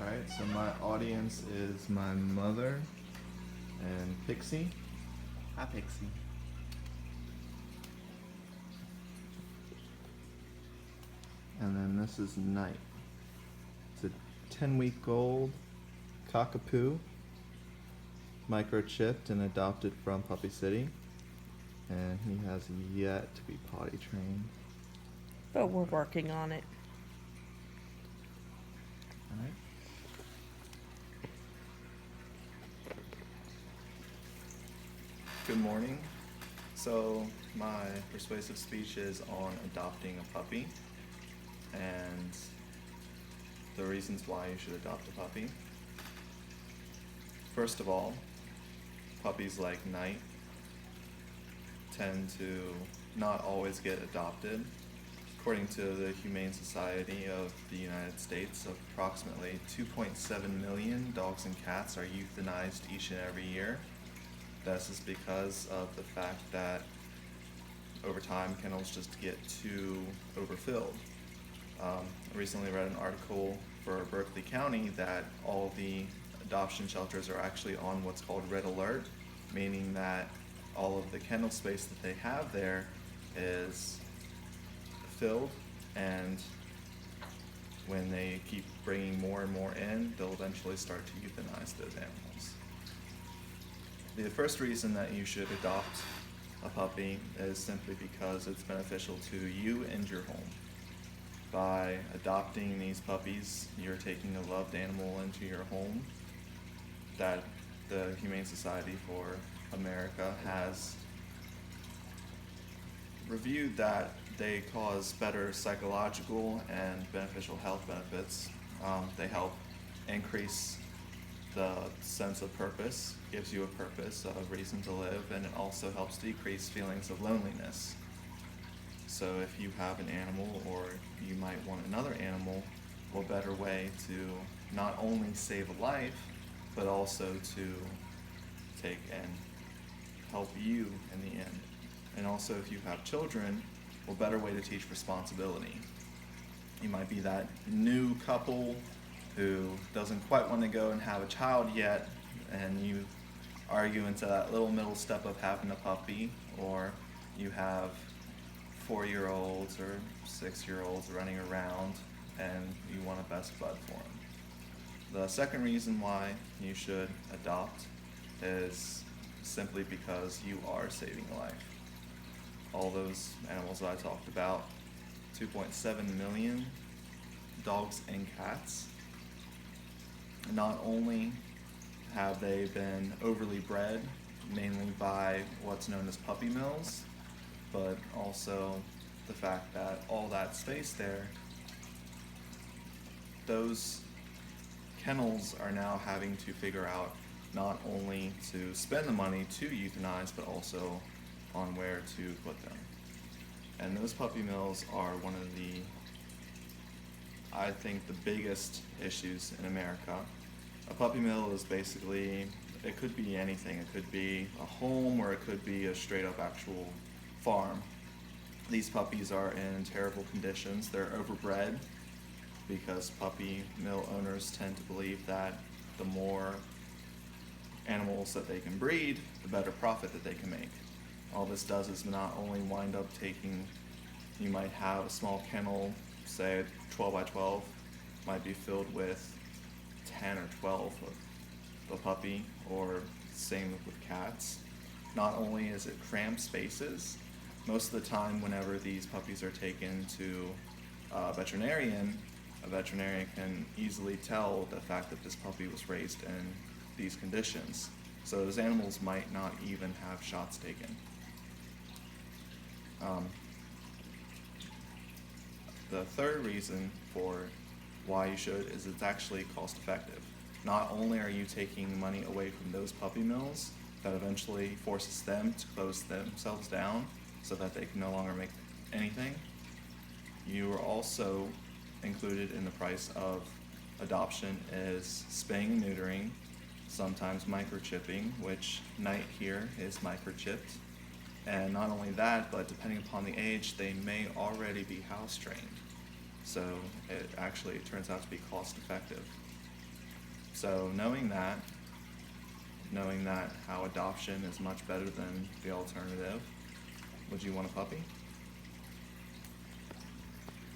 Alright, so my audience is my mother and Pixie. Hi, Pixie. And then this is Night. It's a 10-week-old cockapoo, microchipped and adopted from Puppy City. And he has yet to be potty trained. But we're working on it. Alright. Good morning. So my persuasive speech is on adopting a puppy and the reasons why you should adopt a puppy. First of all, puppies like Night tend to not always get adopted. According to the Humane Society of the United States, approximately 2.7 million dogs and cats are euthanized each and every year. This is because of the fact that over time kennels just get too overfilled. I recently read an article for Berkeley County that all the adoption shelters are actually on what's called red alert, meaning that all of the kennel space that they have there is filled, and when they keep bringing more and more in, they'll eventually start to euthanize those animals. The first reason that you should adopt a puppy is simply because it's beneficial to you and your home. By adopting these puppies, you're taking a loved animal into your home that the Humane Society for America has reviewed that they cause better psychological and beneficial health benefits. They help increase the sense of purpose, gives you a purpose, a reason to live, and it also helps decrease feelings of loneliness. So if you have an animal, or you might want another animal, what better way to not only save a life, but also to take and help you in the end. And also if you have children, what better way to teach responsibility? You might be that new couple who doesn't quite want to go and have a child yet, and you argue into that little middle step of having a puppy, or you have 4-year-olds or 6-year-olds running around and you want a best bud for them. The second reason why you should adopt is simply because you are saving a life. All those animals that I talked about, 2.7 million dogs and cats, not only have they been overly bred, mainly by what's known as puppy mills, but also the fact that all that space there, those kennels are now having to figure out not only to spend the money to euthanize, but also on where to put them. And those puppy mills are one of the, I think, the biggest issues in America. A puppy mill is basically, it could be anything. It could be a home, or it could be a straight up actual farm. These puppies are in terrible conditions. They're overbred because puppy mill owners tend to believe that the more animals that they can breed, the better profit that they can make. All this does is not only wind up taking, you might have a small kennel, say 12 by 12, might be filled with 10 or 12 of a puppy, or same with cats. Not only is it cramped spaces, most of the time whenever these puppies are taken to a veterinarian can easily tell the fact that this puppy was raised in these conditions. So those animals might not even have shots taken. The third reason for why you should is it's actually cost effective. Not only are you taking money away from those puppy mills that eventually forces them to close themselves down so that they can no longer make anything, you are also included in the price of adoption is spaying and neutering, sometimes microchipping, which Night here is microchipped. And not only that, but depending upon the age, they may already be house trained. So it actually turns out to be cost effective. So knowing that how adoption is much better than the alternative, would you want a puppy?